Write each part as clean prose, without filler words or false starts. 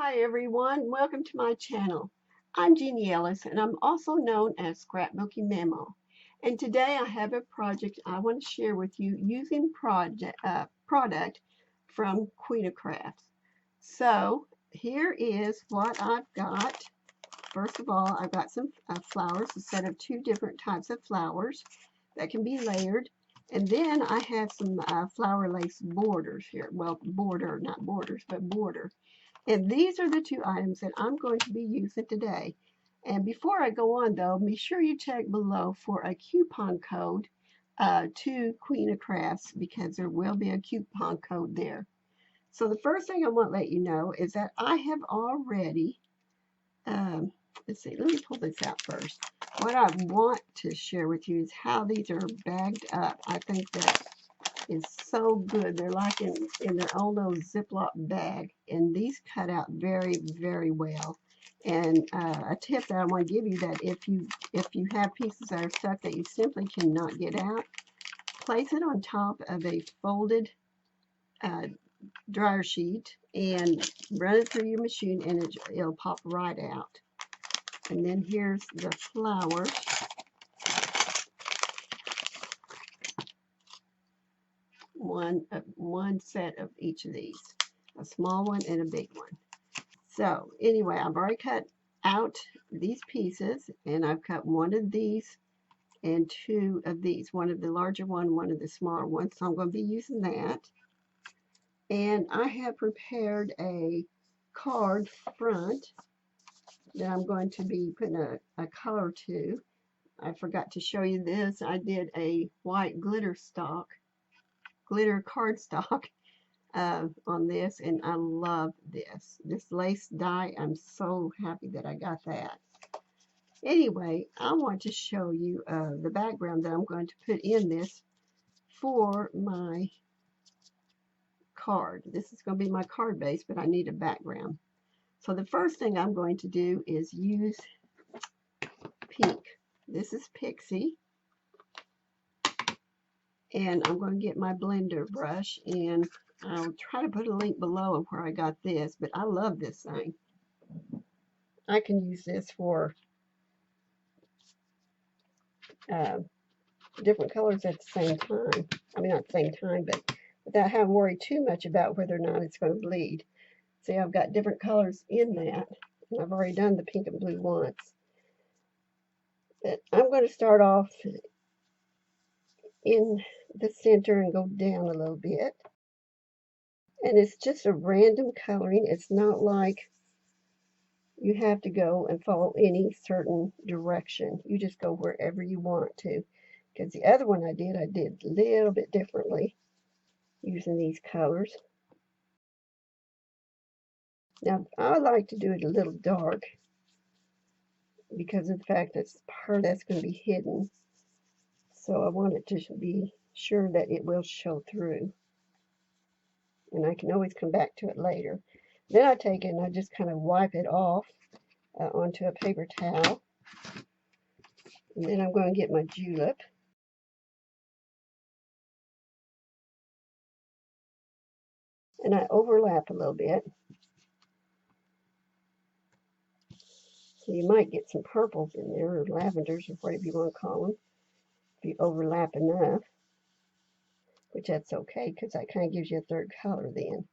Hi everyone, welcome to my channel. I'm Jeannie Ellis and I'm also known as Scrapbooking Memo. And today I have a project I want to share with you using product from Queen Crafts. So here is what I've got. First of all, I've got some flowers, a set of two different types of flowers that can be layered. And then I have some flower lace borders here. Well, border, not borders, but border. And these are the two items that I'm going to be using today. And before I go on though, be sure you check below for a coupon code to Queen of Crafts because there will be a coupon code there. So the first thing I want to let you know is that I have already, let's see, let me pull this out first. What I want to share with you is how these are bagged up. I think that is so good. They're like in their own little Ziploc bag, and these cut out very, very well. And a tip that I want to give you that if you have pieces that are stuck that you simply cannot get out, place it on top of a folded uh, dryer sheet and run it through your machine, and it'll pop right out. And then here's the flowers. One set of each of these, a small one and a big one. So anyway, I've already cut out these pieces, and I've cut one of these and two of these, one of the larger one of the smaller ones. So I'm going to be using that. And I have prepared a card front that I'm going to be putting a color to. I forgot to show you this. I did a white glitter cardstock on this, and I love this lace die. I'm so happy that I got that. Anyway, I want to show you the background that I'm going to put in this for my card. This is going to be my card base, but I need a background. So the first thing I'm going to do is use pink. This is Pixie, and I'm going to get my blender brush, and I'll try to put a link below of where I got this, but I love this thing. I can use this for uh, different colors at the same time. I mean, not the same time, but without having to worry too much about whether or not it's going to bleed. See, I've got different colors in that. And I've already done the pink and blue once. But I'm going to start off in the center and go down a little bit. And it's just a random coloring. It's not like you have to go and follow any certain direction. You just go wherever you want to. Because the other one I did a little bit differently using these colors. Now, I like to do it a little dark because of the fact that part that's going to be hidden. So I want it to be sure that it will show through. And I can always come back to it later. Then I take it and I just kind of wipe it off onto a paper towel. And then I'm going to get my julep. And I overlap a little bit. So you might get some purples in there, or lavenders, or whatever you want to call them, if you overlap enough. Which that's okay, because that kind of gives you a third color then.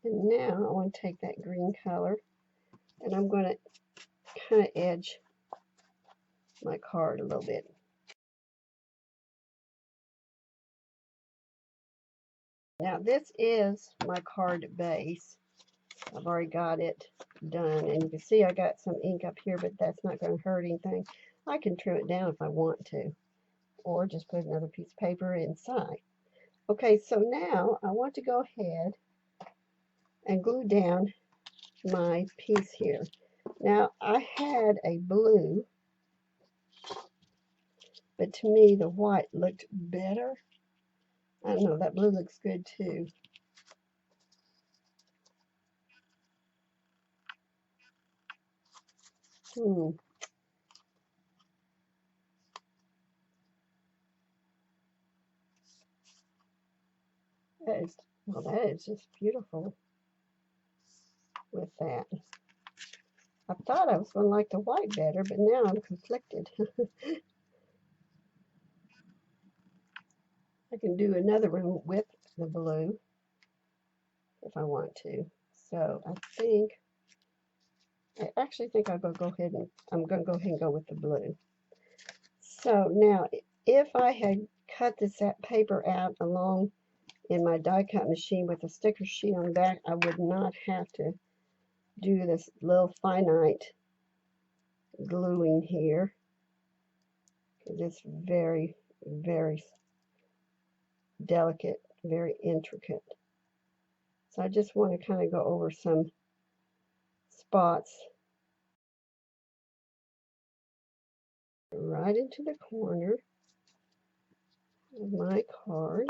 And now I want to take that green color, and I'm going to kind of edge my card a little bit. Now this is my card base. I've already got it done, and you can see I got some ink up here, but that's not going to hurt anything. I can trim it down if I want to, or just put another piece of paper inside. Okay, so now I want to go ahead and glue down my piece here. Now I had a blue, but to me the white looked better. I don't know, that blue looks good too. surprised. Well, that is just beautiful with that. I thought I was going to like the white better, but now I'm conflicted. I can do another one with the blue if I want to. So I actually think I'm going to go ahead and go with the blue. So now, if I had cut this paper out along in my die cut machine with a sticker sheet on the back, I would not have to do this little finite gluing here, because it's very, very delicate, very intricate. So I just want to kind of go over some spots right into the corner of my card.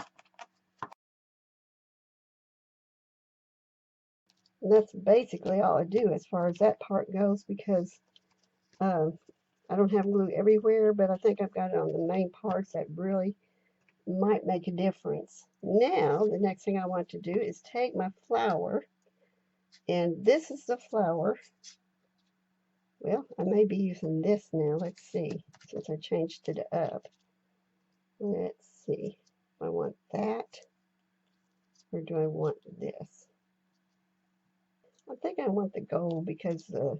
And that's basically all I do as far as that part goes, because I don't have glue everywhere, but I think I've got it on the main parts that really might make a difference. Now, the next thing I want to do is take my flower, and this is the flower. Well, I may be using this now. Let's see, since I changed it up. Let's see if I want that, or do I want this? I think I want the gold because the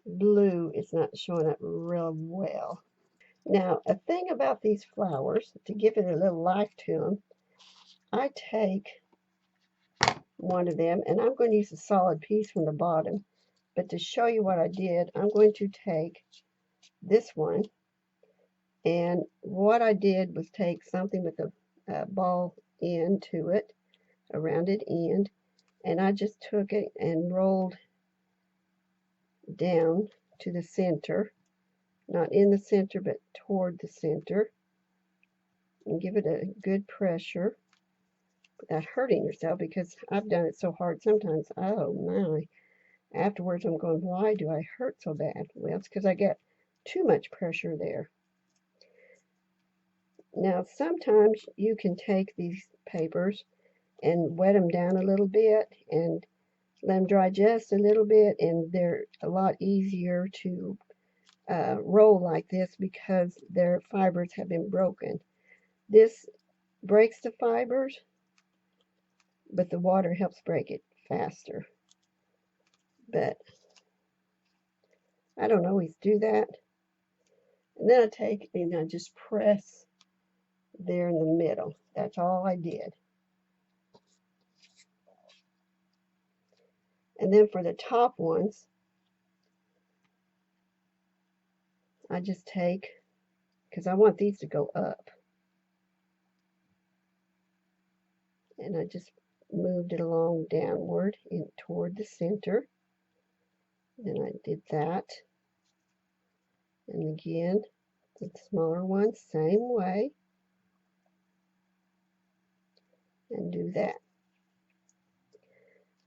blue is not showing up real well. Now, a thing about these flowers, to give it a little life to them, I take one of them, and I'm going to use a solid piece from the bottom. But to show you what I did, I'm going to take this one, and what I did was take something with a ball end to it, a rounded end, and I just took it and rolled down to the center, not in the center, but toward the center, and give it a good pressure without hurting yourself, because I've done it so hard sometimes. Oh my. Afterwards, I'm going, why do I hurt so bad? Well, it's because I get too much pressure there. Now, sometimes you can take these papers and wet them down a little bit and let them dry just a little bit, and they're a lot easier to roll like this because their fibers have been broken. This breaks the fibers, but the water helps break it faster. But I don't always do that. And then I take and I just press there in the middle. That's all I did. And then for the top ones, I just take, because I want these to go up, and I just moved it along downward in toward the center. Then I did that, and again the smaller ones same way, and do that.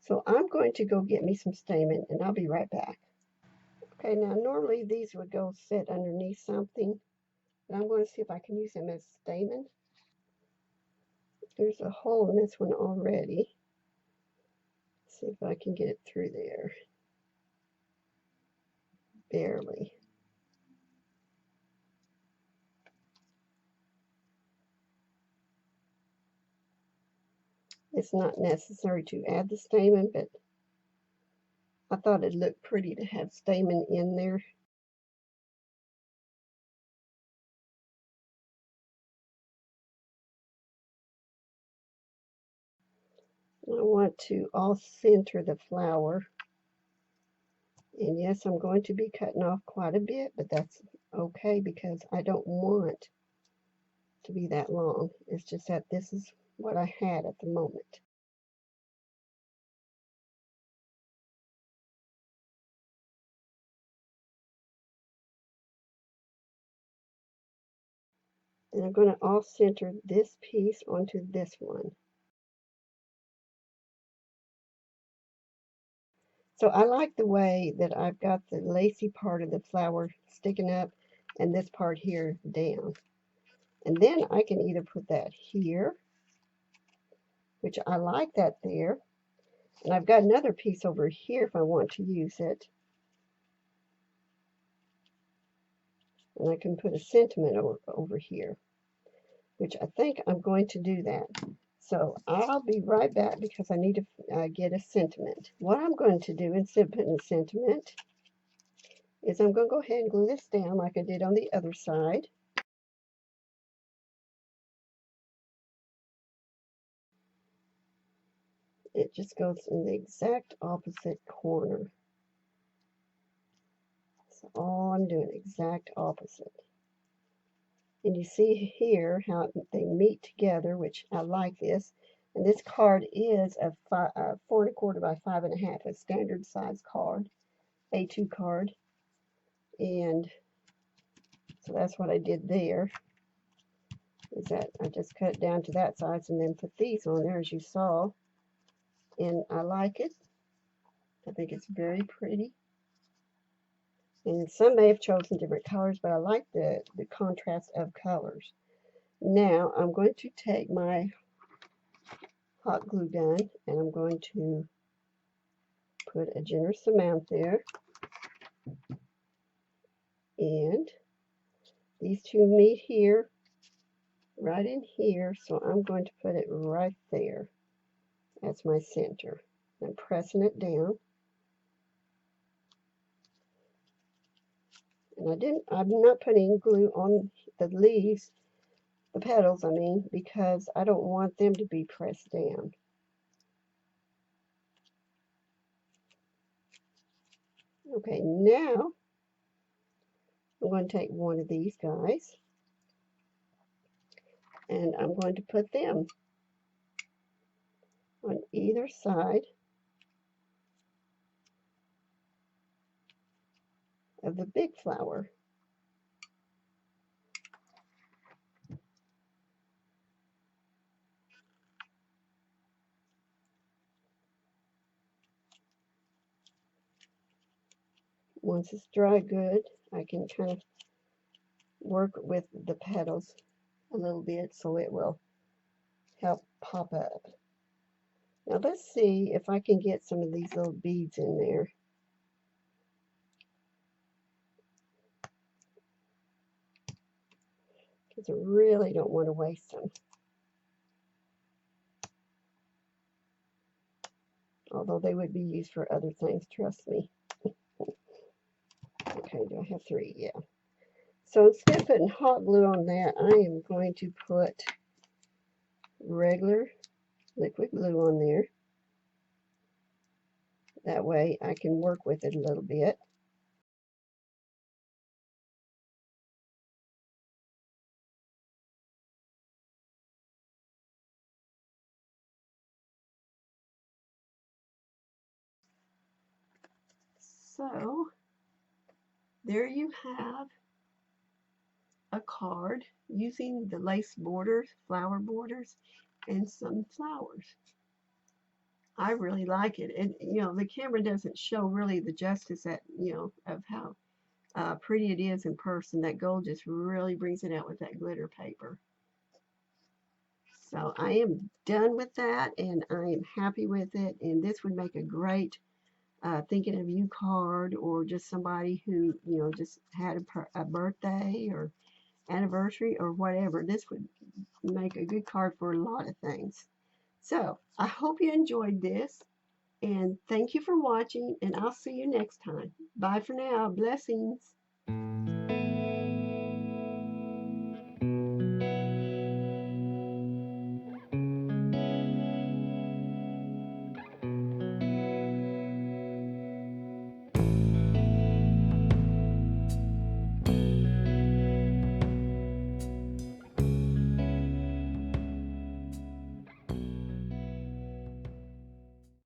So I'm going to go get me some stamen, and I'll be right back. Okay, now normally these would go sit underneath something, but I'm going to see if I can use them as stamen. There's a hole in this one already. See if I can get it through there. Barely. It's not necessary to add the stamen, but I thought it looked pretty to have stamen in there. I want to all center the flower. And yes, I'm going to be cutting off quite a bit, but that's okay because I don't want to be that long. It's just that this is what I had at the moment. Then I'm going to off center this piece onto this one. So I like the way that I've got the lacy part of the flower sticking up and this part here down. And then I can either put that here which I like that there. And I've got another piece over here if I want to use it. And I can put a sentiment over here, which I think I'm going to do that. So I'll be right back because I need to get a sentiment. What I'm going to do instead of putting a sentiment is I'm going to go ahead and glue this down like I did on the other side. It just goes in the exact opposite corner. That's all I'm doing, exact opposite. And you see here how they meet together, which I like this. And this card is a 4¼ by 5½, a standard size card, A2 card. And so that's what I did there, is that I just cut it down to that size and then put these on there as you saw. And I like it. I think it's very pretty. And some may have chosen different colors, but I like the contrast of colors. Now I'm going to take my hot glue gun and I'm going to put a generous amount there. And these two meet here, right in here, so I'm going to put it right there. That's my center. I'm pressing it down. And I'm not putting glue on the leaves, the petals, I mean, because I don't want them to be pressed down. Okay, now I'm going to take one of these guys and I'm going to put them on either side of the big flower. Once it's dry good, I can kind of work with the petals a little bit so it will help pop up. Now let's see if I can get some of these little beads in there. Because I really don't want to waste them. Although they would be used for other things, trust me. Okay, do I have 3? Yeah. So instead of putting hot glue on that, I am going to put regular liquid glue on there. That way I can work with it a little bit. So there you have a card using the lace borders, flower borders, and some flowers. I really like it. And, the camera doesn't show really the justice of how pretty it is in person. That gold just really brings it out with that glitter paper. So I am done with that and I am happy with it. And this would make a great thinking of you card, or just somebody who, just had a birthday or anniversary or whatever. This would make a good card for a lot of things. So I hope you enjoyed this. And thank you for watching, and I'll see you next time. Bye for now. Blessings.